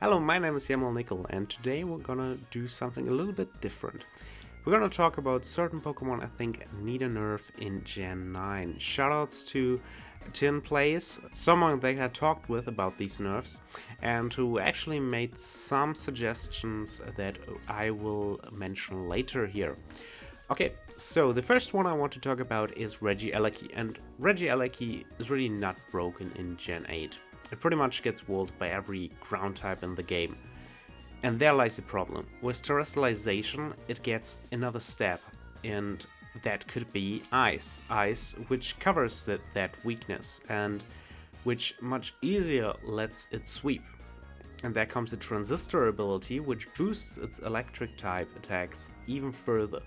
Hello, my name is Yamal Nickel, and today we're gonna do something a little bit different. We're gonna talk about certain Pokemon I think need a nerf in Gen 9. Shoutouts to TinPlays, someone they had talked with about these nerfs, and who actually made some suggestions that I will mention later here. Okay, so the first one I want to talk about is Regieleki, and Regieleki is really not broken in Gen 8. It pretty much gets walled by every ground type in the game. And there lies the problem. With terrestrialization, it gets another step, and that could be Ice. Ice, which covers that weakness, and which much easier lets it sweep. And there comes a Transistor ability, which boosts its electric type attacks even further.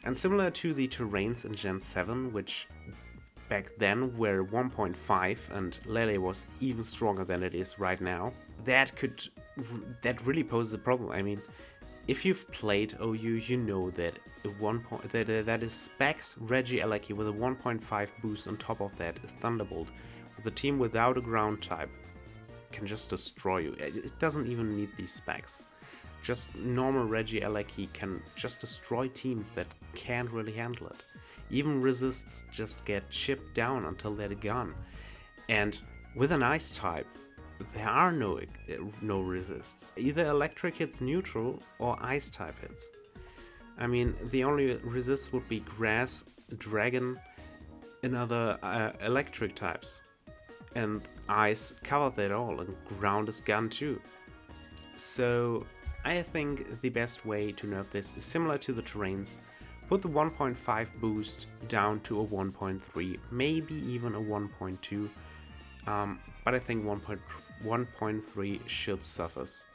And similar to the terrains in Gen 7, which back then were 1.5 and Lele was even stronger than it is right now, that really poses a problem. I mean, if you've played OU, you know that that is Specs Regieleki with a 1.5 boost on top of that is Thunderbolt. With a team without a ground type can just destroy you. It doesn't even need these specs. Just normal Regieleki can just destroy teams that can't really handle it. Even resists just get chipped down until they're gone. And with an ice type, there are no resists. Either electric hits neutral or ice type hits. I mean, the only resists would be grass, dragon, and other electric types. And ice covered that all, and ground is gone too. So I think the best way to nerf this is similar to the terrains. Put the 1.5 boost down to a 1.3, maybe even a 1.2, but I think 1.3 should suffice.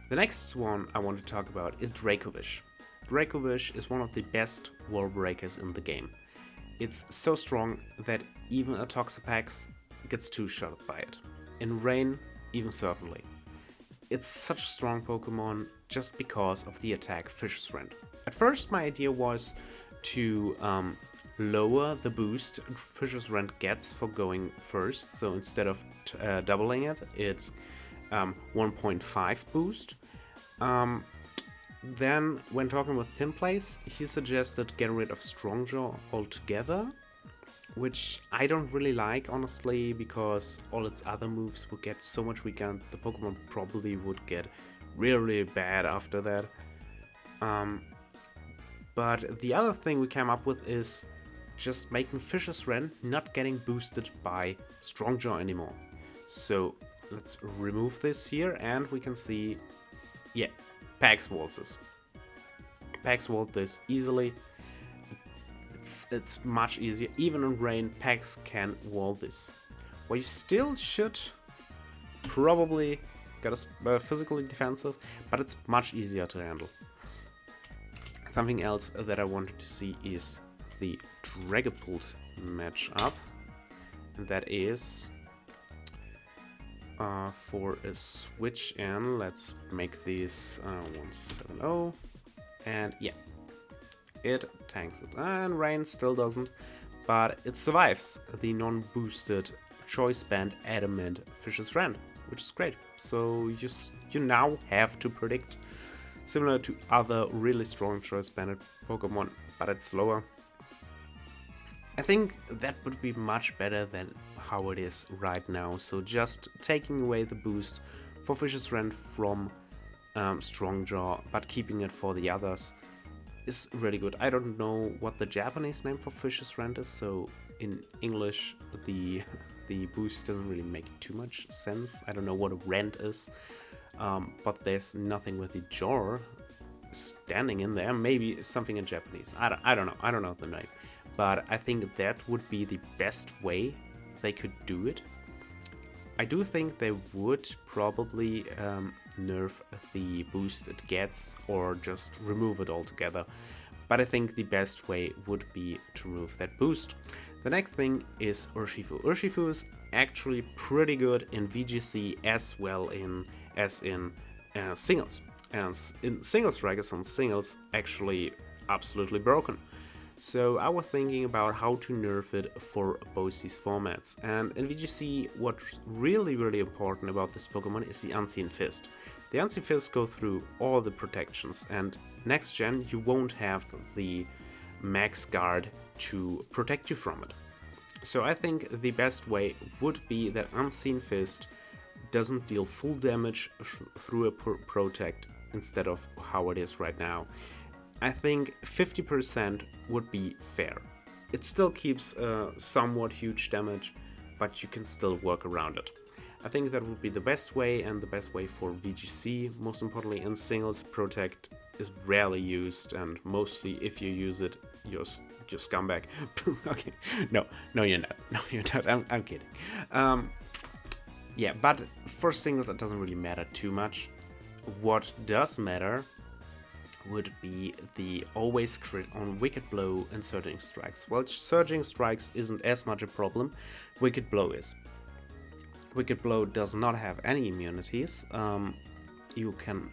The next one I want to talk about is Dracovish. Dracovish is one of the best wall breakers in the game. It's so strong that even a Toxapex gets two-shotted by it. In rain, even certainly. It's such a strong Pokemon just because of the attack Fish's Rend. At first my idea was to lower the boost Fish's Rend gets for going first, so instead of doubling it, it's 1.5 boost. Then when talking with TinPlays, he suggested getting rid of Strongjaw altogether, which I don't really like, honestly, because all its other moves would get so much weaker and the Pokemon probably would get really bad after that. But the other thing we came up with is just making Fish's Rend not getting boosted by Strongjaw anymore. So let's remove this here and we can see, yeah, Pax walls this. Pax walled this easily. It's much easier. Even in rain, Pax can wall this. Well, you still should probably get a physically defensive, but it's much easier to handle. Something else that I wanted to see is the Dragapult matchup, and that is for a switch in. Let's make these 170, and yeah. It tanks it, and Rain still doesn't, but it survives the non-boosted Choice Band Adamant Fish's Rend, which is great. So you now have to predict, similar to other really strong Choice Banded Pokemon, but it's slower. I think that would be much better than how it is right now. So just taking away the boost for Fish's Rend from Strongjaw, but keeping it for the others, is really good. I don't know what the Japanese name for Fish's Rend is, so in English the boost doesn't really make too much sense. I don't know what a rend is, but there's nothing with the jaw standing in there. Maybe something in Japanese. I don't know. I don't know the name, but I think that would be the best way they could do it. I do think they would probably nerf the boost it gets or just remove it altogether, but I think the best way would be to remove that boost. The next thing is Urshifu. Urshifu is actually pretty good in VGC as well as in singles, and in singles Dragons and singles actually absolutely broken. So I was thinking about how to nerf it for both these formats. And in VGC, what's really important about this Pokemon is the Unseen Fist. The Unseen Fist go through all the protections, and next gen you won't have the max guard to protect you from it. So I think the best way would be that Unseen Fist doesn't deal full damage through a protect instead of how it is right now. I think 50% would be fair. It still keeps somewhat huge damage, but you can still work around it. I think that would be the best way, and the best way for VGC. Most importantly, in singles, protect is rarely used, and mostly if you use it, you're scumbag. Okay, no, you're not. No, you're not. I'm kidding. Yeah, but for singles, it doesn't really matter too much. What does matter would be the always crit on Wicked Blow and Surging Strikes. Well, Surging Strikes isn't as much a problem, Wicked Blow is. Wicked Blow does not have any immunities. You can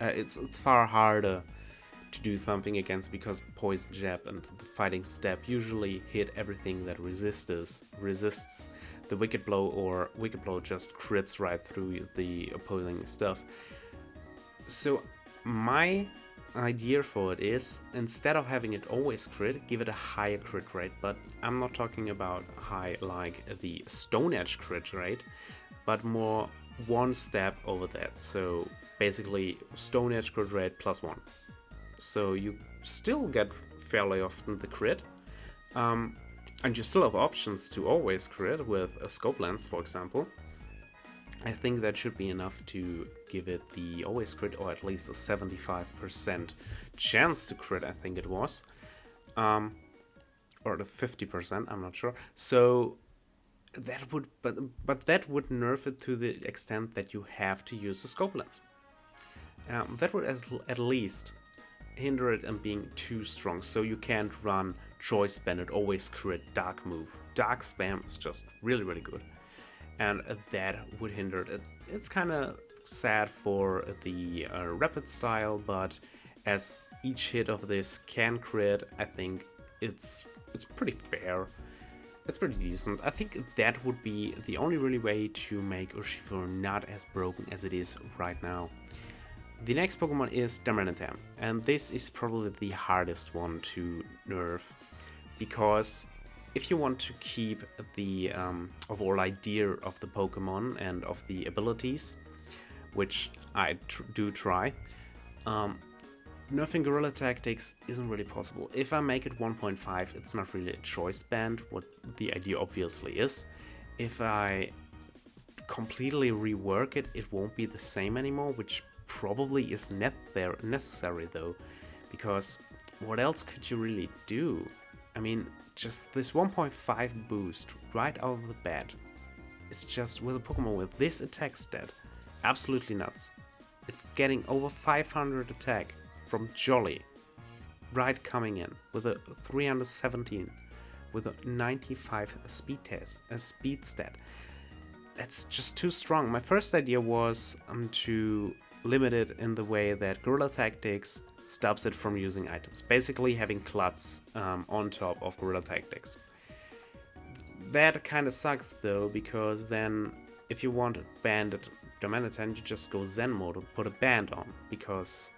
it's far harder to do something against because Poison Jab and the Fighting Step usually hit everything that resists the Wicked Blow, or Wicked Blow just crits right through the opposing stuff. So my idea for it is, instead of having it always crit, give it a higher crit rate. But I'm not talking about high like the Stone Edge crit rate, but more one step over that. So basically Stone Edge crit rate +1. So you still get fairly often the crit, and you still have options to always crit with a Scope Lens, for example. I think that should be enough to give it the always crit, or at least a 75% chance to crit, I think it was. Or the 50%, I'm not sure. So that would, but that would nerf it to the extent that you have to use the Scope Lens. That would at least hinder it in being too strong, so you can't run Choice Banded, always crit, Dark move. Dark Spam is just really good. And that would hinder it. It's kind of sad for the rapid style, but as each hit of this can crit, I think it's pretty fair. It's pretty decent. I think that would be the only really way to make Urshifu not as broken as it is right now. The next Pokemon is Darmanitan, and this is probably the hardest one to nerf, because if you want to keep the overall idea of the Pokemon and of the abilities, which I do try, nerfing Guerrilla Tactics isn't really possible. If I make it 1.5, it's not really a choice band, what the idea obviously is. If I completely rework it, it won't be the same anymore, which probably is necessary though, because what else could you really do? I mean, just this 1.5 boost right out of the bat is just, with a Pokemon with this attack stat, absolutely nuts. It's getting over 500 attack from Jolly, right coming in with a 317, with a 95 speed stat. That's just too strong. My first idea was to limit it in the way that Guerrilla Tactics stops it from using items, basically having Klutz on top of Guerrilla Tactics. That kind of sucks though, because then if you want banded Darmanitan, you just go Zen mode and put a band on, because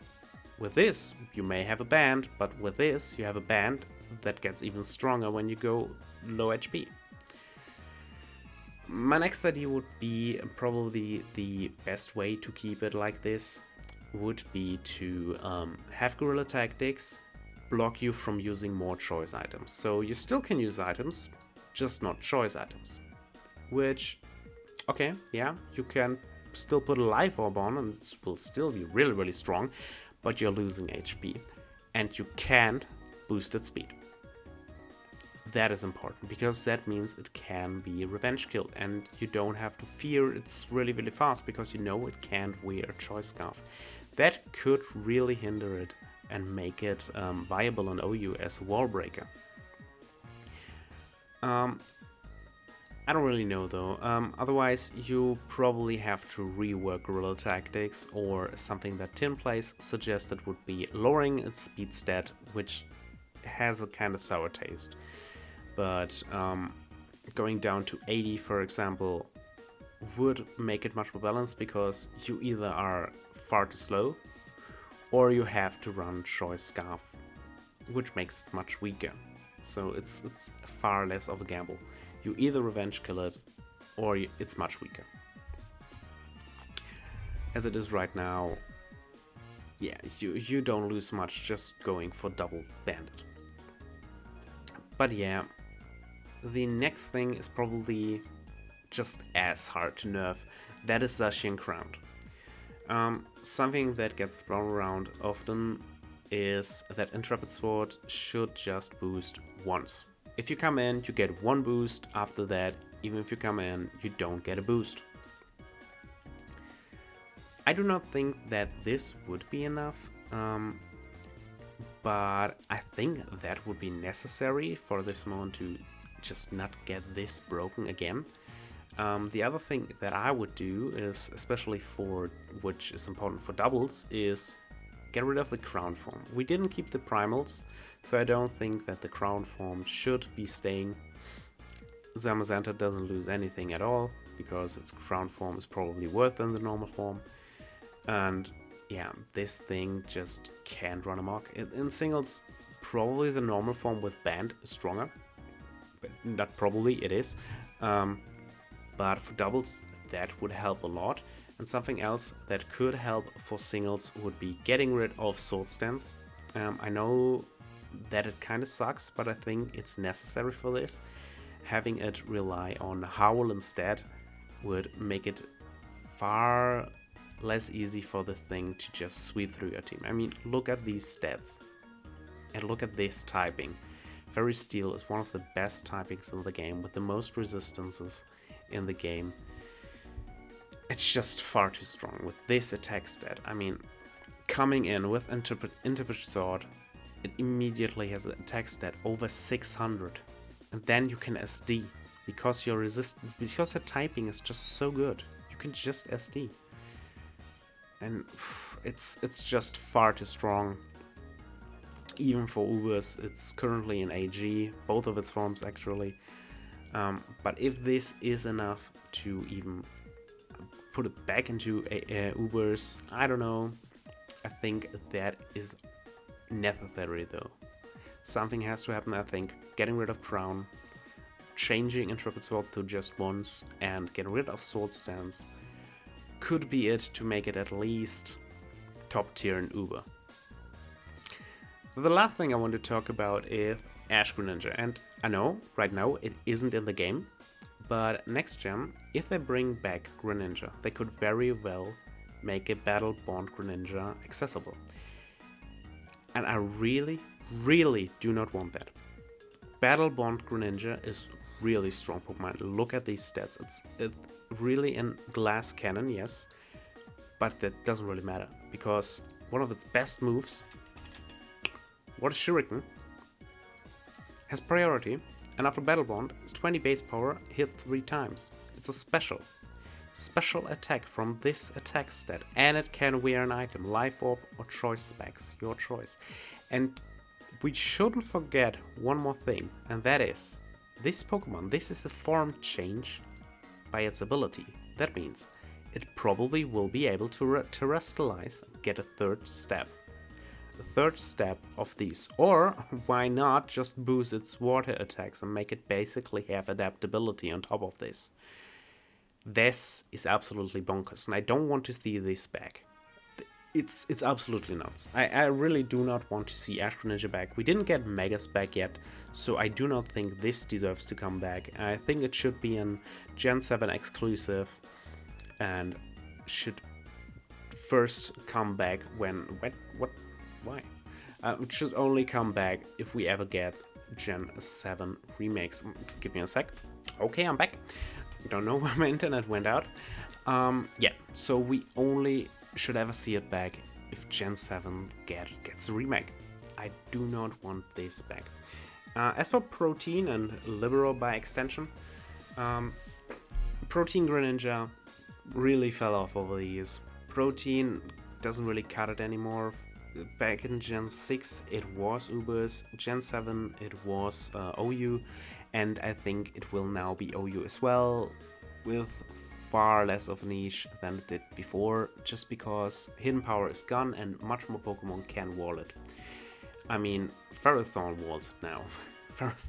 with this you may have a band, but with this you have a band that gets even stronger when you go low HP. My next idea would be, probably the best way to keep it like this, would be to have Guerrilla Tactics block you from using more choice items. So you still can use items, just not choice items. Which, okay, yeah, you can still put a Life Orb on and it will still be really strong, but you're losing HP. And you can't boost its speed. That is important, because that means it can be revenge killed, and you don't have to fear it's really fast, because you know it can't wear a Choice Scarf. That could really hinder it and make it viable on OU as a wall breaker. I don't really know though. Otherwise, you probably have to rework Guerrilla Tactics, or something that TinPlays suggested would be lowering its speed stat, which has a kind of sour taste. But going down to 80, for example, would make it much more balanced, because you either are far too slow or you have to run Choice Scarf, which makes it much weaker. So it's far less of a gamble. You either revenge kill it or it's much weaker. As it is right now, yeah, you don't lose much just going for double bandit. But yeah, the next thing is probably just as hard to nerf. That is Zacian Crowned. Something that gets thrown around often is that Intrepid Sword should just boost once. If you come in, you get one boost. After that, even if you come in, you don't get a boost. I do not think that this would be enough, but I think that would be necessary for this moment to just not get this broken again. The other thing that I would do is, especially for which is important for doubles, is get rid of the crown form. We didn't keep the primals, so I don't think that the crown form should be staying. Zamazenta doesn't lose anything at all, because its crown form is probably worse than the normal form. And yeah, this thing just can't run amok. In singles, probably the normal form with band is stronger. But not probably, it is. But for doubles, that would help a lot. And something else that could help for singles would be getting rid of sword stance. I know that it kind of sucks, but I think it's necessary for this. Having it rely on Howl instead would make it far less easy for the thing to just sweep through your team. I mean, look at these stats and look at this typing. Fairy Steel is one of the best typings in the game with the most resistances in the game. It's just far too strong with this attack stat. I mean, coming in with Interpret Sword, it immediately has an attack stat over 600, and then you can SD because your resistance, because your typing is just so good. You can just SD. And it's just far too strong. Even for Ubers, it's currently in AG, both of its forms actually. But if this is enough to even put it back into Ubers, I don't know. I think that is necessary though. Something has to happen, I think. Getting rid of Crown, changing Intrepid Sword to just once, and getting rid of Sword Stance could be it to make it at least top tier in Uber. The last thing I want to talk about is Ash Greninja, and I know right now it isn't in the game, but next gen, if they bring back Greninja, they could very well make a Battle Bond Greninja accessible. And I really, really do not want that. Battle Bond Greninja is really strong Pokemon. Look at these stats. It's really a glass cannon, yes, but that doesn't really matter because one of its best moves, what is Shuriken, has priority, and after Battle Bond, it's 20 base power, hit 3 times. It's a special attack from this attack stat, and it can wear an item, Life Orb or Choice Specs, your choice. And we shouldn't forget one more thing, and that is, this Pokemon, this is a form change by its ability. That means it probably will be able to terrestrialize and get a third step. The third step of these, or why not just boost its water attacks and make it basically have adaptability on top of this. This is absolutely bonkers, and I don't want to see this back. It's absolutely nuts. I really do not want to see Ash Greninja back. We didn't get Megas back yet, so I do not think this deserves to come back. I think it should be an Gen 7 exclusive and should first come back when... Why? It should only come back if we ever get Gen 7 remakes. Give me a sec. Okay, I'm back. I don't know where my internet went out. Yeah, so we only should ever see it back if Gen 7 gets a remake. I do not want this back. As for Protein and Libero by extension, Protein Greninja really fell off over the years. Protein doesn't really cut it anymore. back in Gen 6 it was Ubers, Gen 7 it was OU, and I think it will now be OU as well, with far less of a niche than it did before, just because hidden power is gone and much more Pokemon can wall it. I mean, Ferrothorn walls it now.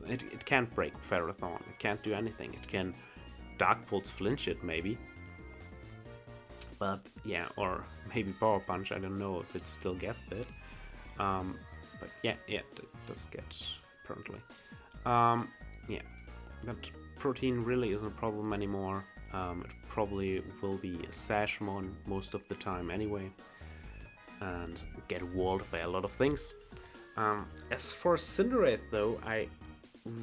It can't break Ferrothorn, it can't do anything. It can Dark Pulse flinch it maybe. But yeah, or maybe Power Punch, I don't know if it still gets it. But yeah, it does get apparently. Yeah, but Protein really isn't a problem anymore. It probably will be a Sashmon most of the time anyway, and get walled by a lot of things. As for Cinderace though, I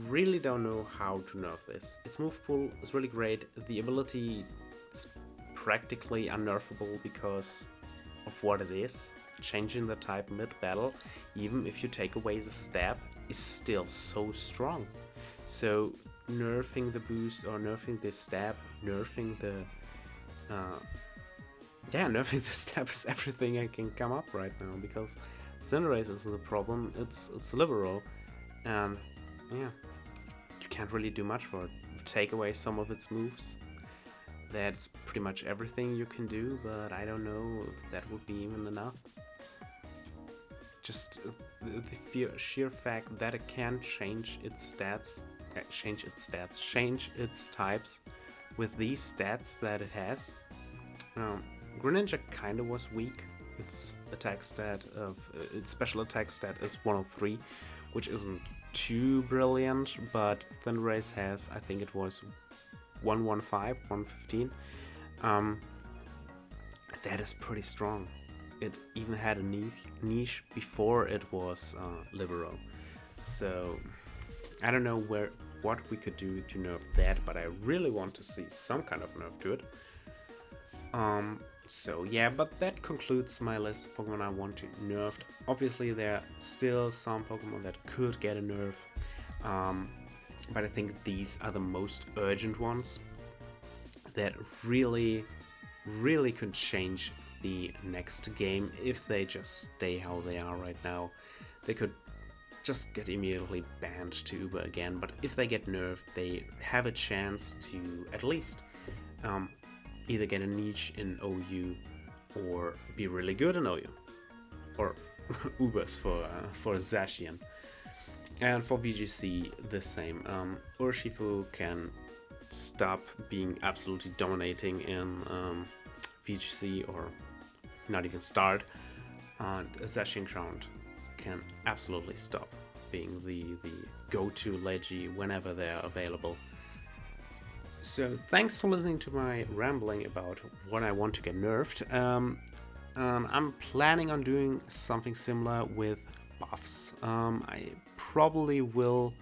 really don't know how to nerf this. Its move pool is really great. The ability is practically unnerfable because of what it is. Changing the type mid-battle, even if you take away the stab, is still so strong. So nerfing the boost or nerfing the stab, nerfing the nerfing the stab is everything I can come up right now, because Cinderace isn't a problem, it's Libero, and yeah, you can't really do much for it. Take away some of its moves, that's pretty much everything you can do, but I don't know if that would be even enough. Just the sheer fact that it can change its stats, change its types with these stats that it has. Greninja kinda was weak. Its attack stat of its special attack stat is 103, which isn't too brilliant, but Cinderace has, I think it was 115, 115. That is pretty strong. It even had a niche before it was Libero. So I don't know what we could do to nerf that, but I really want to see some kind of nerf to it. So yeah, but that concludes my list of Pokemon I want to nerf. Obviously there are still some Pokemon that could get a nerf, but I think these are the most urgent ones that really could change the next game if they just stay how they are right now. They could just get immediately banned to Uber again, but if they get nerfed, they have a chance to at least either get a niche in OU or be really good in OU, or Ubers for Zacian. And for VGC the same. Urshifu can stop being absolutely dominating in VGC, or not even start, and Zacian Crown can absolutely stop being the go-to Legi whenever they're available. So thanks for listening to my rambling about what I want to get nerfed. I'm planning on doing something similar with buffs. I probably will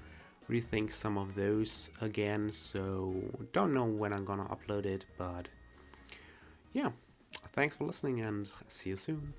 rethink some of those again, so don't know when I'm gonna upload it, but yeah, thanks for listening and see you soon.